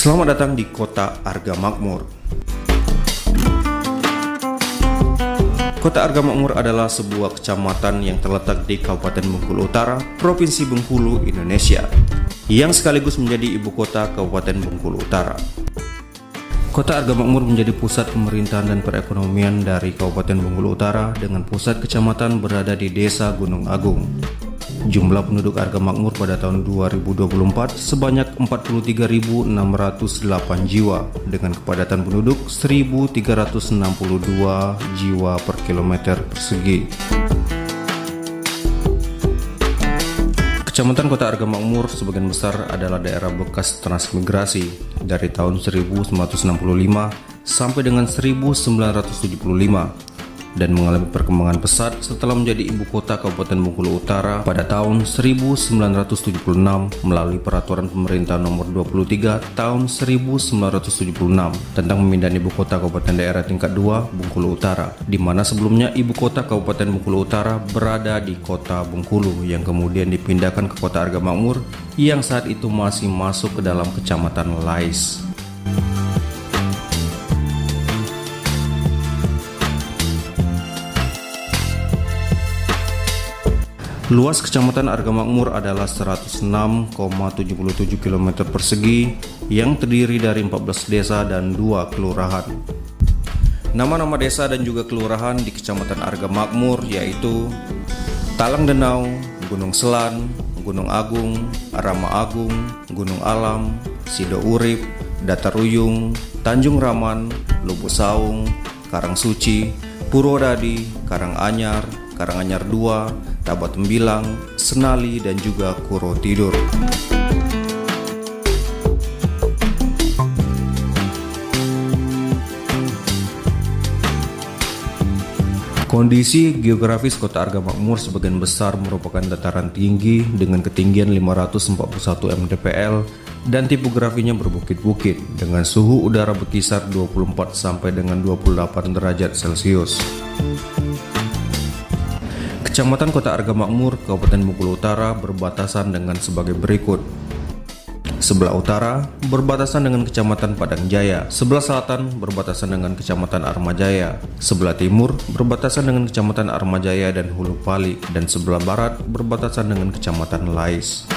Selamat datang di Kota Arga Makmur. Kota Arga Makmur adalah sebuah kecamatan yang terletak di Kabupaten Bengkulu Utara, Provinsi Bengkulu, Indonesia, yang sekaligus menjadi ibu kota Kabupaten Bengkulu Utara. Kota Arga Makmur menjadi pusat pemerintahan dan perekonomian dari Kabupaten Bengkulu Utara dengan pusat kecamatan berada di Desa Gunung Agung. Jumlah penduduk Arga Makmur pada tahun 2024 sebanyak 43.608 jiwa dengan kepadatan penduduk 1.362 jiwa per kilometer persegi. Kecamatan Kota Arga Makmur sebagian besar adalah daerah bekas transmigrasi dari tahun 1965 sampai dengan 1975 dan mengalami perkembangan pesat setelah menjadi ibu kota Kabupaten Bengkulu Utara pada tahun 1976 melalui Peraturan Pemerintah Nomor 23 Tahun 1976 tentang pemindahan ibu kota Kabupaten Daerah Tingkat 2 Bengkulu Utara, di mana sebelumnya ibu kota Kabupaten Bengkulu Utara berada di Kota Bengkulu yang kemudian dipindahkan ke Kota Arga Makmur yang saat itu masih masuk ke dalam Kecamatan Lais. Luas Kecamatan Arga Makmur adalah 106,77 km persegi yang terdiri dari 14 desa dan 2 kelurahan. Nama-nama desa dan juga kelurahan di Kecamatan Arga Makmur yaitu Talang Denau, Gunung Selan, Gunung Agung, Rama Agung, Gunung Alam, Sido Urip, Dataruyung, Tanjung Raman, Lubuk Saung, Karang Suci, Purwodadi, Karanganyar, Karanganyar 2, Tabat Tembilang, Senali, dan juga Kuro Tidur. Kondisi geografis Kota Arga Makmur sebagian besar merupakan dataran tinggi dengan ketinggian 541 mdpl dan tipografinya berbukit-bukit dengan suhu udara berkisar 24 sampai dengan 28 derajat Celcius. Kecamatan Kota Arga Makmur, Kabupaten Bengkulu Utara berbatasan dengan sebagai berikut. Sebelah utara berbatasan dengan Kecamatan Padang Jaya, sebelah selatan berbatasan dengan Kecamatan Armajaya, sebelah timur berbatasan dengan Kecamatan Armajaya dan Hulu Pali, dan sebelah barat berbatasan dengan Kecamatan Lais.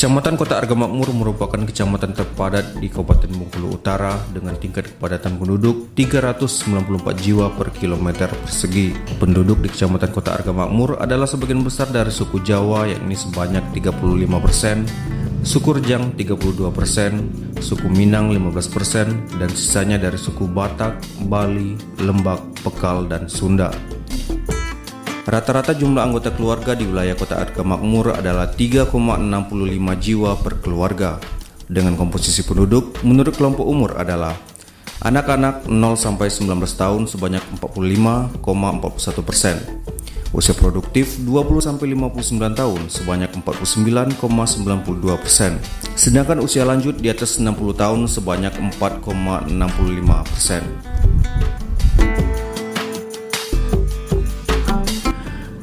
Kecamatan Kota Arga Makmur merupakan kecamatan terpadat di Kabupaten Bengkulu Utara dengan tingkat kepadatan penduduk 394 jiwa per kilometer persegi. Penduduk di Kecamatan Kota Arga Makmur adalah sebagian besar dari suku Jawa yakni sebanyak 35%, suku Rejang 32%, suku Minang 15%, dan sisanya dari suku Batak, Bali, Lembak, Pekal, dan Sunda. Rata-rata jumlah anggota keluarga di wilayah Kota Arga Makmur adalah 3,65 jiwa per keluarga. Dengan komposisi penduduk menurut kelompok umur adalah anak-anak 0-19 tahun sebanyak 45,41%, usia produktif 20-59 tahun sebanyak 49,92%, sedangkan usia lanjut di atas 60 tahun sebanyak 4,65%.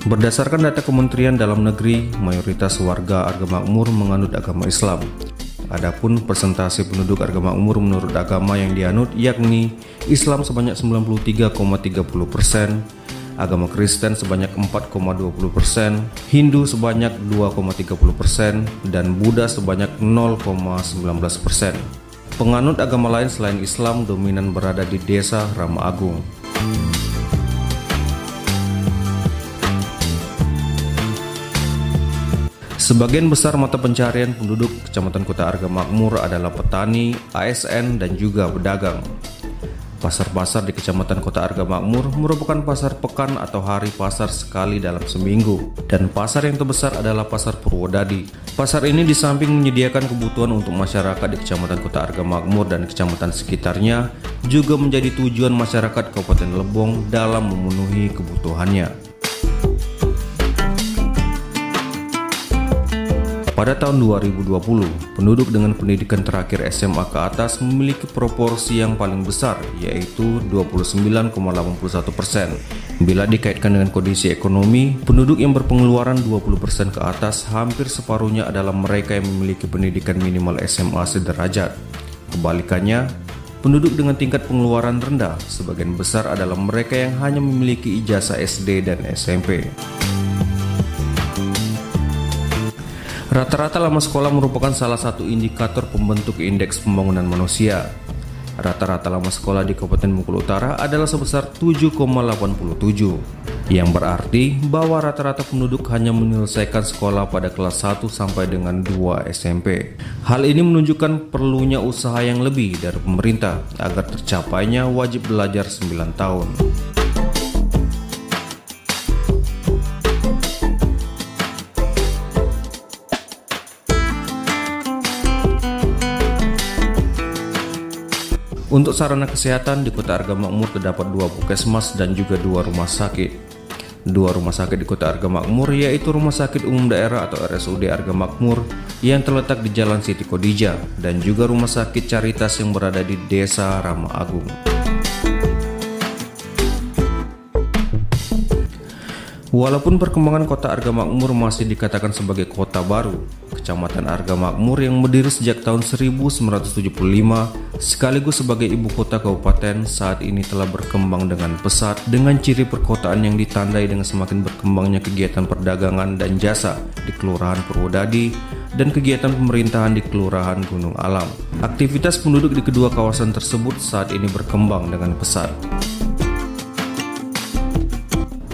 Berdasarkan data Kementerian Dalam Negeri, mayoritas warga Arga Makmur menganut agama Islam. Adapun persentase penduduk Arga Makmur menurut agama yang dianut yakni Islam sebanyak 93,30%, agama Kristen sebanyak 4,20%, Hindu sebanyak 2,30%, dan Buddha sebanyak 0,19%. Penganut agama lain selain Islam dominan berada di Desa Rama Agung. Sebagian besar mata pencarian penduduk Kecamatan Kota Arga Makmur adalah petani, ASN, dan juga pedagang. Pasar-pasar di Kecamatan Kota Arga Makmur merupakan pasar pekan atau hari pasar sekali dalam seminggu, dan pasar yang terbesar adalah Pasar Purwodadi. Pasar ini di samping menyediakan kebutuhan untuk masyarakat di Kecamatan Kota Arga Makmur dan kecamatan sekitarnya, juga menjadi tujuan masyarakat Kabupaten Lebong dalam memenuhi kebutuhannya. Pada tahun 2020, penduduk dengan pendidikan terakhir SMA ke atas memiliki proporsi yang paling besar, yaitu 29,81%. Bila dikaitkan dengan kondisi ekonomi, penduduk yang berpengeluaran 20% ke atas hampir separuhnya adalah mereka yang memiliki pendidikan minimal SMA sederajat. Kebalikannya, penduduk dengan tingkat pengeluaran rendah sebagian besar adalah mereka yang hanya memiliki ijazah SD dan SMP. Rata-rata lama sekolah merupakan salah satu indikator pembentuk indeks pembangunan manusia. Rata-rata lama sekolah di Kabupaten Bengkulu Utara adalah sebesar 7,87, yang berarti bahwa rata-rata penduduk hanya menyelesaikan sekolah pada kelas 1 sampai dengan 2 SMP. Hal ini menunjukkan perlunya usaha yang lebih dari pemerintah agar tercapainya wajib belajar 9 tahun. Untuk sarana kesehatan di Kota Arga Makmur terdapat 2 puskesmas dan juga 2 rumah sakit. 2 rumah sakit di Kota Arga Makmur yaitu Rumah Sakit Umum Daerah atau RSUD Arga Makmur yang terletak di Jalan Siti Khadijah dan juga Rumah Sakit Caritas yang berada di Desa Rama Agung. Walaupun perkembangan Kota Arga Makmur masih dikatakan sebagai kota baru, Kecamatan Arga Makmur yang berdiri sejak tahun 1975 sekaligus sebagai ibu kota kabupaten saat ini telah berkembang dengan pesat dengan ciri perkotaan yang ditandai dengan semakin berkembangnya kegiatan perdagangan dan jasa di Kelurahan Purwodadi dan kegiatan pemerintahan di Kelurahan Gunung Alam. Aktivitas penduduk di kedua kawasan tersebut saat ini berkembang dengan pesat.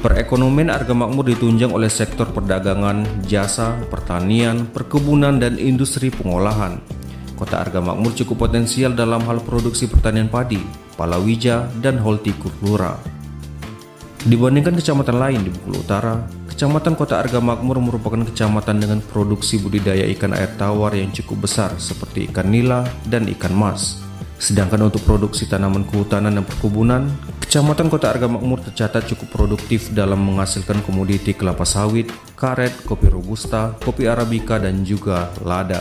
Perekonomian Arga Makmur ditunjang oleh sektor perdagangan, jasa, pertanian, perkebunan, dan industri pengolahan. Kota Arga Makmur cukup potensial dalam hal produksi pertanian padi, palawija, dan hortikultura. Dibandingkan kecamatan lain di Bengkulu Utara, Kecamatan Kota Arga Makmur merupakan kecamatan dengan produksi budidaya ikan air tawar yang cukup besar seperti ikan nila dan ikan mas. Sedangkan untuk produksi tanaman kehutanan dan perkebunan, Kecamatan Kota Arga Makmur tercatat cukup produktif dalam menghasilkan komoditi kelapa sawit, karet, kopi robusta, kopi arabica, dan juga lada.